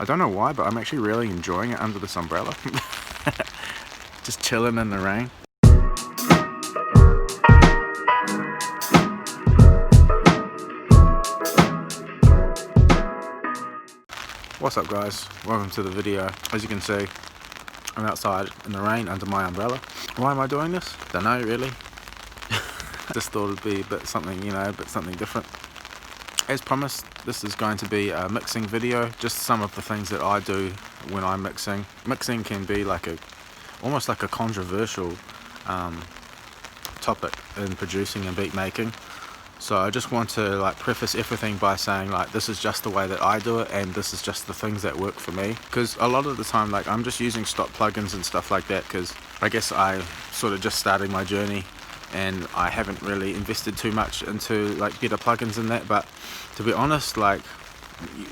I don't know why, but I'm actually really enjoying it under this umbrella. Just chilling in the rain. What's up guys, welcome to the video. As you can see, I'm outside in the rain under my umbrella. Why am I doing this? Don't know really. Just thought it'd be a bit something, you know, a bit something different. As promised, this is going to be a mixing video, just some of the things that I do when I'm mixing. Mixing can be like almost like a controversial topic in producing and beat making. So I just want to like preface everything by saying like this is just the way that I do it, and this is just the things that work for me. Because a lot of the time like I'm just using stock plugins and stuff like that, because I guess I sort of just starting my journey and I haven't really invested too much into like better plugins and that. But to be honest, like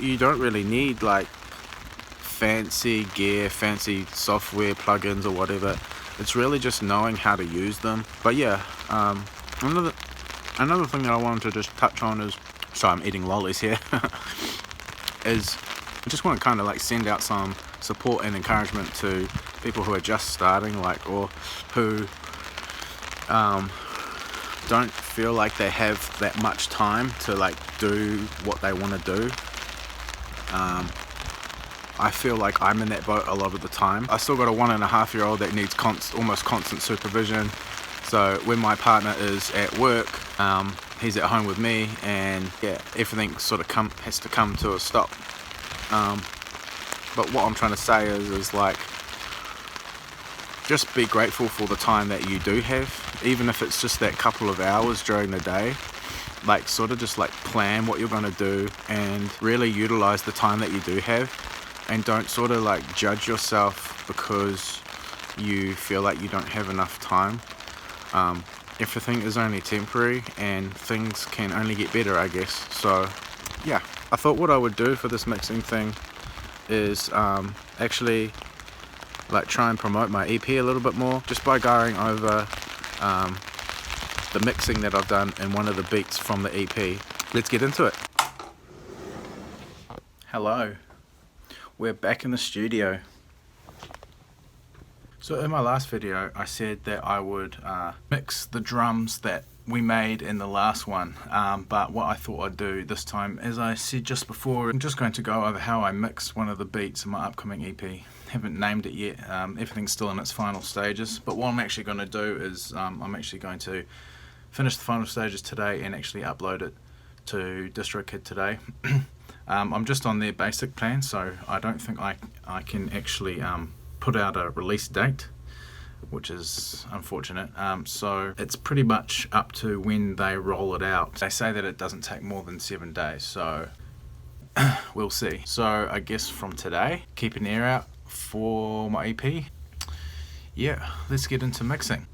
you don't really need like fancy gear, fancy software, plugins or whatever. It's really just knowing how to use them. But yeah, another thing that I wanted to just touch on is, sorry I'm eating lollies here, is I just want to kind of like send out some support and encouragement to people who are just starting, like, or who don't feel like they have that much time to like do what they want to do. I feel like I'm in that boat a lot of the time. I still got a 1.5-year-old that needs almost constant supervision. So when my partner is at work, he's at home with me, and yeah, everything sort of has to come to a stop. But what I'm trying to say is like, just be grateful for the time that you do have, even if it's just that couple of hours during the day. Like sort of just like plan what you're going to do and really utilize the time that you do have, and don't sort of like judge yourself because you feel like you don't have enough time. Everything is only temporary and things can only get better, I guess. So yeah, I thought what I would do for this mixing thing is actually like try and promote my EP a little bit more, just by going over the mixing that I've done in one of the beats from the EP. Let's get into it. Hello, we're back in the studio. So in my last video I said that I would mix the drums that we made in the last one, but what I thought I'd do this time, as I said just before, I'm just going to go over how I mix one of the beats in my upcoming EP. Haven't named it yet, everything's still in its final stages, but what I'm actually going to do is I'm actually going to finish the final stages today and actually upload it to Distrokid today. I'm just on their basic plan, so I don't think I can actually put out a release date, which is unfortunate. So it's pretty much up to when they roll it out. They say that it doesn't take more than 7 days, so we'll see. So I guess from today, keep an ear out for my EP. Yeah, let's get into mixing.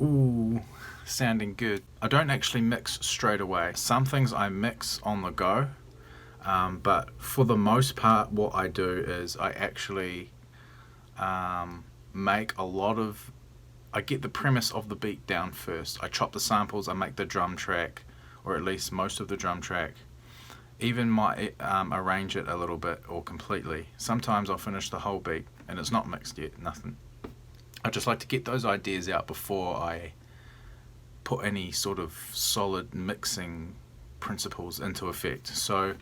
Ooh, sounding good. I don't actually mix straight away. Some things I mix on the go, but for the most part what I do is I actually make a lot of, I get the premise of the beat down first. I chop the samples, I make the drum track, or at least most of the drum track. Even might arrange it a little bit or completely. Sometimes I'll finish the whole beat and it's not mixed yet, nothing. I just like to get those ideas out before I put any sort of solid mixing principles into effect. So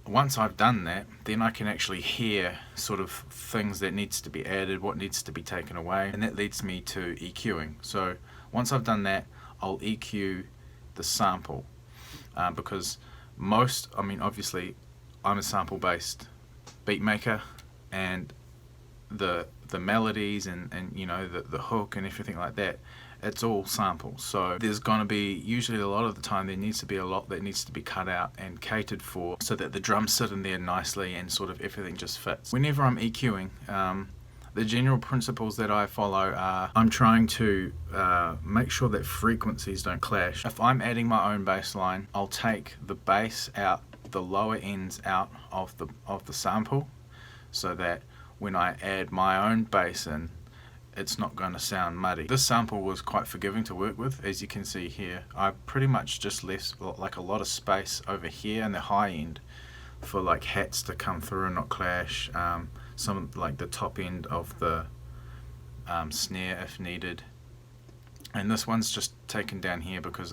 once I've done that, then I can actually hear sort of things that needs to be added, what needs to be taken away, and that leads me to EQing. So once I've done that, I'll EQ the sample, because obviously I'm a sample-based beat maker, and the melodies and you know, the hook and everything like that, it's all samples. So there's going to be, usually a lot of the time, there needs to be a lot that needs to be cut out and catered for so that the drums sit in there nicely and sort of everything just fits. Whenever I'm EQing, the general principles that I follow are, I'm trying to make sure that frequencies don't clash. If I'm adding my own bass line, I'll take the bass out, the lower ends out of the sample, so that when I add my own bass in, it's not going to sound muddy. This sample was quite forgiving to work with. As you can see here, I pretty much just left like a lot of space over here in the high end for like hats to come through and not clash. Some like the top end of the snare if needed, and this one's just taken down here because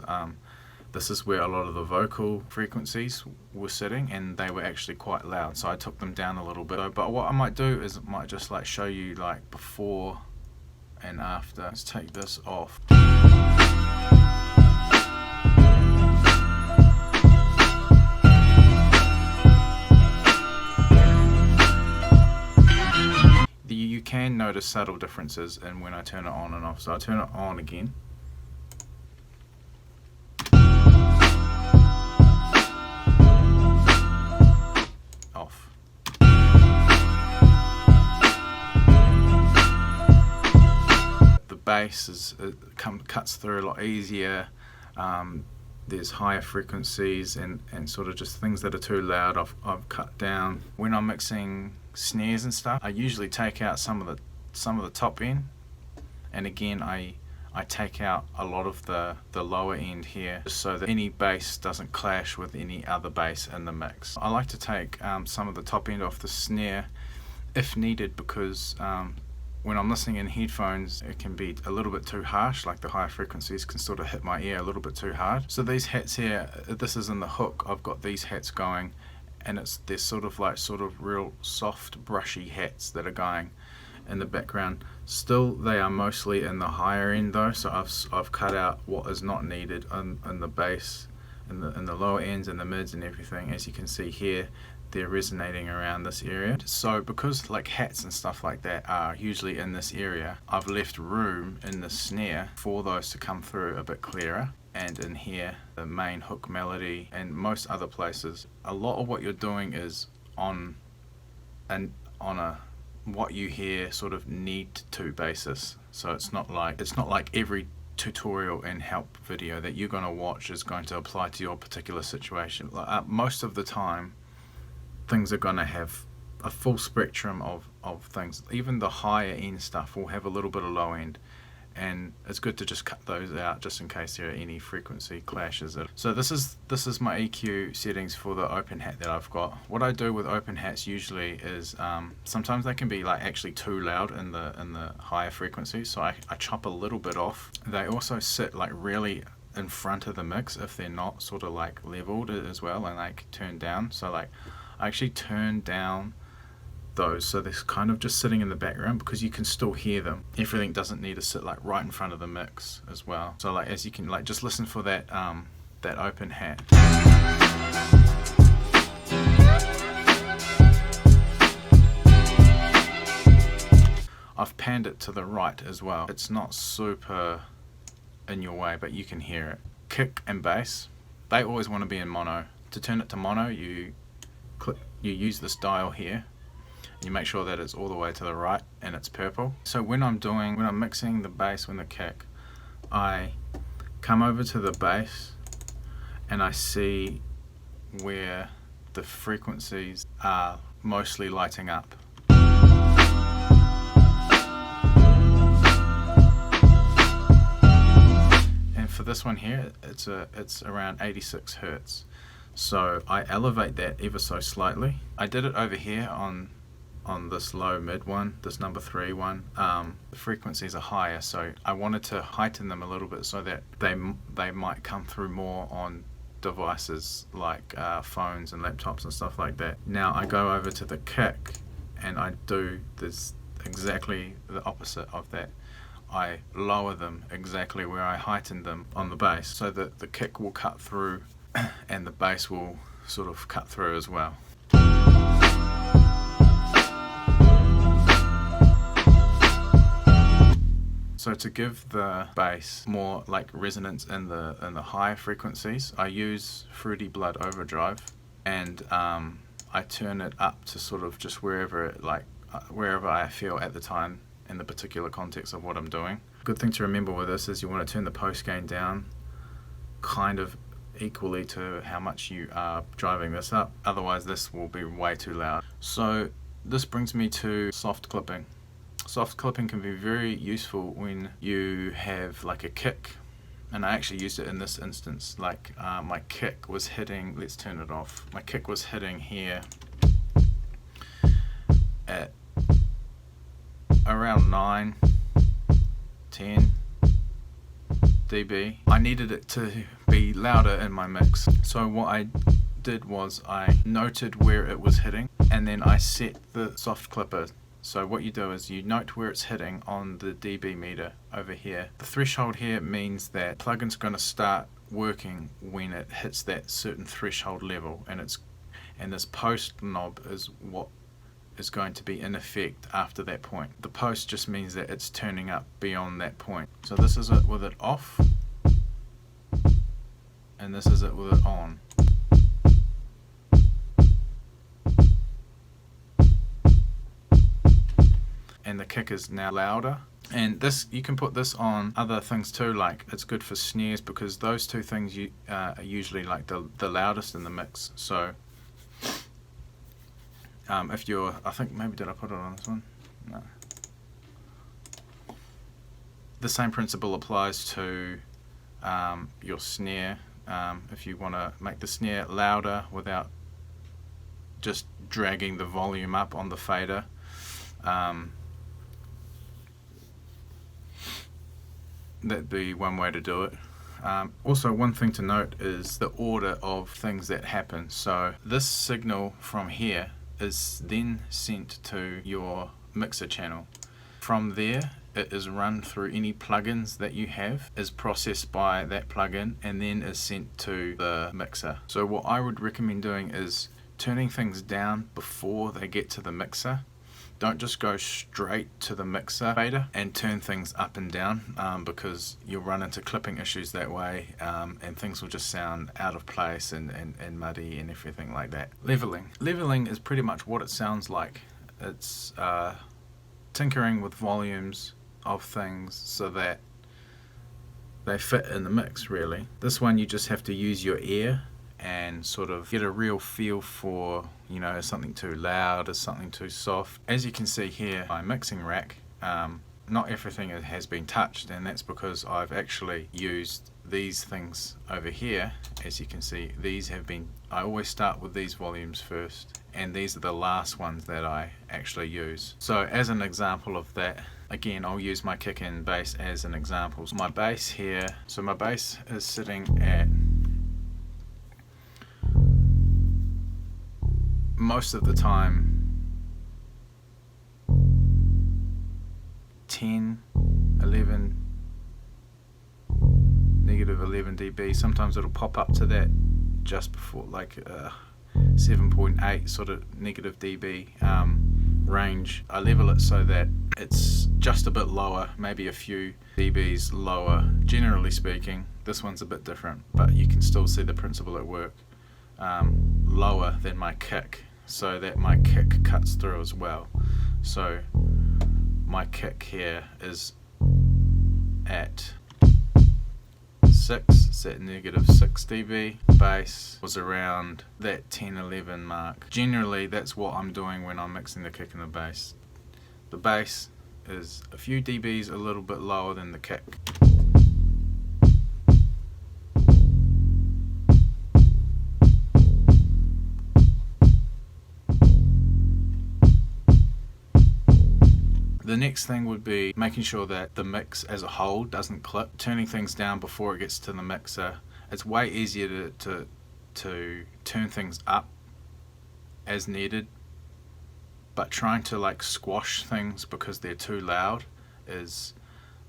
this is where a lot of the vocal frequencies were sitting and they were actually quite loud, so I took them down a little bit. But what I might do is I might just like show you like before and after. Let's take this off. You can notice subtle differences in when I turn it on and off. So I'll turn it on again. Off. The bass cuts through a lot easier. There's higher frequencies and sort of just things that are too loud I've cut down. When I'm mixing snares and stuff, I usually take out some of the top end, and again I take out a lot of the lower end here, just so that any bass doesn't clash with any other bass in the mix. I like to take some of the top end off the snare if needed, because when I'm listening in headphones, it can be a little bit too harsh, like the higher frequencies can sort of hit my ear a little bit too hard. So these hats here, this is in the hook, I've got these hats going, and they're sort of real soft brushy hats that are going in the background. Still, they are mostly in the higher end though, so I've cut out what is not needed in the bass, in the lower ends and the mids and everything. As you can see here, they're resonating around this area. So because like hats and stuff like that are usually in this area, I've left room in the snare for those to come through a bit clearer. And in here, the main hook melody and most other places, a lot of what you're doing is on a what you hear sort of need to basis. So it's not like every tutorial and help video that you're going to watch is going to apply to your particular situation. Most of the time, things are going to have a full spectrum of things. Even the higher end stuff will have a little bit of low end, and it's good to just cut those out just in case there are any frequency clashes. So this is my EQ settings for the open hat that I've got. What I do with open hats usually is sometimes they can be like actually too loud in the higher frequencies, so I chop a little bit off. They also sit like really in front of the mix if they're not sort of like leveled as well and like turned down. So like I actually turn down those so they're kind of just sitting in the background because you can still hear them. Everything doesn't need to sit like right in front of the mix as well. So like as you can like just listen for that that open hat. I've panned it to the right as well. It's not super in your way, but you can hear it. Kick and bass, they always want to be in mono. To turn it to mono, you use this dial here. You make sure that it's all the way to the right and it's purple. So when I'm mixing the bass and the kick, I come over to the bass and I see where the frequencies are mostly lighting up. And for this one here, it's around 86 Hertz. So I elevate that ever so slightly. I did it over here on this low mid one, this number 3 one. The frequencies are higher, so I wanted to heighten them a little bit so that they might come through more on devices like phones and laptops and stuff like that. Now I go over to the kick and I do this exactly the opposite of that. I lower them exactly where I heightened them on the bass, so that the kick will cut through and the bass will sort of cut through as well. So to give the bass more like resonance in the high frequencies, I use Fruity Blood Overdrive, and I turn it up to sort of just wherever I feel at the time in the particular context of what I'm doing. Good thing to remember with this is you want to turn the post gain down kind of equally to how much you are driving this up, otherwise this will be way too loud. So this brings me to soft clipping. Soft clipping can be very useful when you have like a kick, and I actually used it in this instance. Like my kick was hitting, let's turn it off, my kick was hitting here at around 9-10 dB. I needed it to be louder in my mix, so what I did was I noted where it was hitting, and then I set the soft clipper. So what you do is you note where it's hitting on the dB meter over here. The threshold here means that the plugin's going to start working when it hits that certain threshold level, and this post knob is what is going to be in effect after that point. The post just means that it's turning up beyond that point. So this is it with it off, and this is it with it on. And the kick is now louder. And this, you can put this on other things too, like it's good for snares, because those two things are usually like the loudest in the mix. So if you're, I think maybe did I put it on this one? No. The same principle applies to your snare. If you want to make the snare louder without just dragging the volume up on the fader, that'd be one way to do it. Also, one thing to note is the order of things that happen. So this signal from here is then sent to your mixer channel. From there, it is run through any plugins that you have, is processed by that plugin, and then is sent to the mixer. So what I would recommend doing is turning things down before they get to the mixer. Don't just go straight to the mixer fader and turn things up and down, because you'll run into clipping issues that way, and things will just sound out of place and muddy and everything like that. Leveling is pretty much what it sounds like. It's tinkering with volumes of things so that they fit in the mix, really. This one you just have to use your ear and sort of get a real feel for, you know, is something too loud, is something too soft. As you can see here, my mixing rack, not everything has been touched, and that's because I've actually used these things over here. As you can see, these have been, I always start with these volumes first, and these are the last ones that I actually use. So as an example of that, again, I'll use my kick and bass as an example. So my bass here, so my bass is sitting at, most of the time, 10, 11, negative 11 dB. Sometimes it'll pop up to that just before, like 7.8 sort of negative dB range. I level it so that it's just a bit lower, maybe a few dBs lower. Generally speaking, this one's a bit different, but you can still see the principle at work. Lower than my kick, so that my kick cuts through as well. So my kick here is at 6, it's at negative 6 dB. Bass was around that 10-11 mark. Generally that's what I'm doing when I'm mixing the kick and the bass. The bass is a few dBs a little bit lower than the kick. The next thing would be making sure that the mix as a whole doesn't clip, turning things down before it gets to the mixer. It's way easier to turn things up as needed, but trying to like squash things because they're too loud is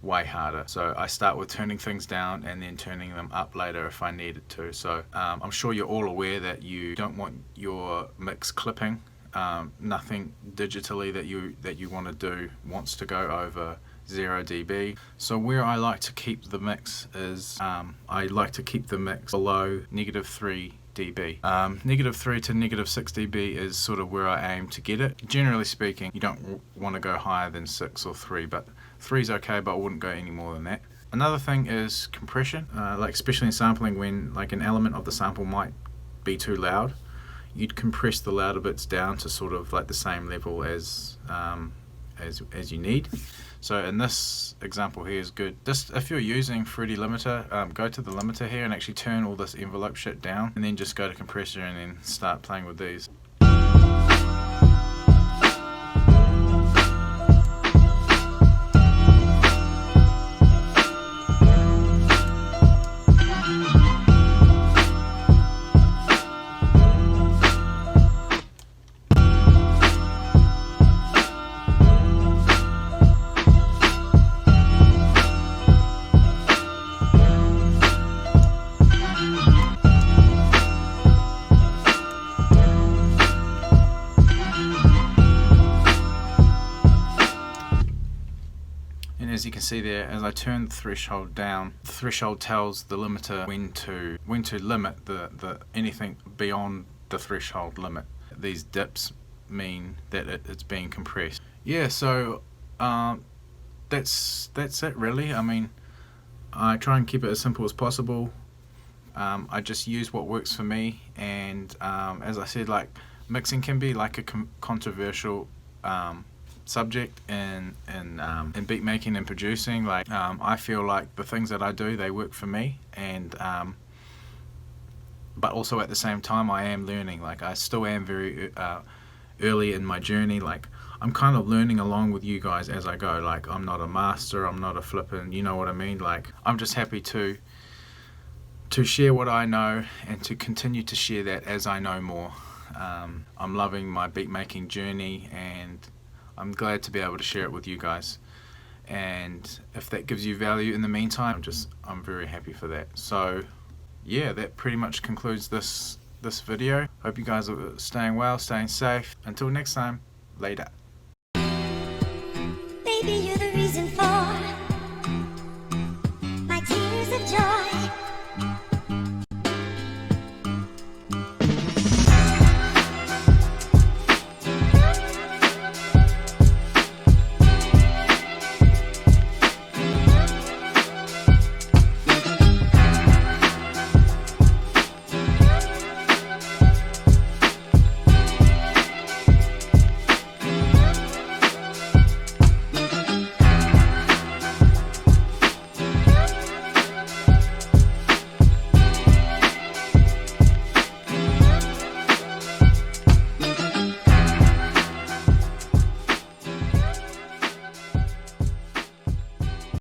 way harder. So I start with turning things down and then turning them up later if I needed to. So I'm sure you're all aware that you don't want your mix clipping. Nothing digitally that you want to do wants to go over 0 dB. So where I like to keep the mix is I like to keep the mix below -3 dB. -3 to -6 dB is sort of where I aim to get it. Generally speaking, you don't want to go higher than 6 or 3, but 3 is okay, but I wouldn't go any more than that. Another thing is compression, like especially in sampling, when like an element of the sample might be too loud, you'd compress the louder bits down to sort of like the same level as you need. So in this example here is good. Just if you're using Fruity limiter, go to the limiter here and actually turn all this envelope shit down, and then just go to compressor and then start playing with these. As you can see there, as I turn the threshold down, the threshold tells the limiter when to limit the anything beyond the threshold limit. These dips mean that it's being compressed. Yeah, so that's it really. I mean, I try and keep it as simple as possible. I just use what works for me, and as I said, like mixing can be like a controversial subject in beat making and producing. Like I feel like the things that I do, they work for me, and but also at the same time I am learning. Like I still am very early in my journey. Like I'm kind of learning along with you guys as I go. Like I'm not a master, I'm not a flippin', you know what I mean? Like I'm just happy to share what I know and to continue to share that as I know more. I'm loving my beat making journey, and I'm glad to be able to share it with you guys, and if that gives you value in the meantime, I'm very happy for that. So yeah, that pretty much concludes this video. Hope you guys are staying well, staying safe. Until next time, later. Baby, you're the reason for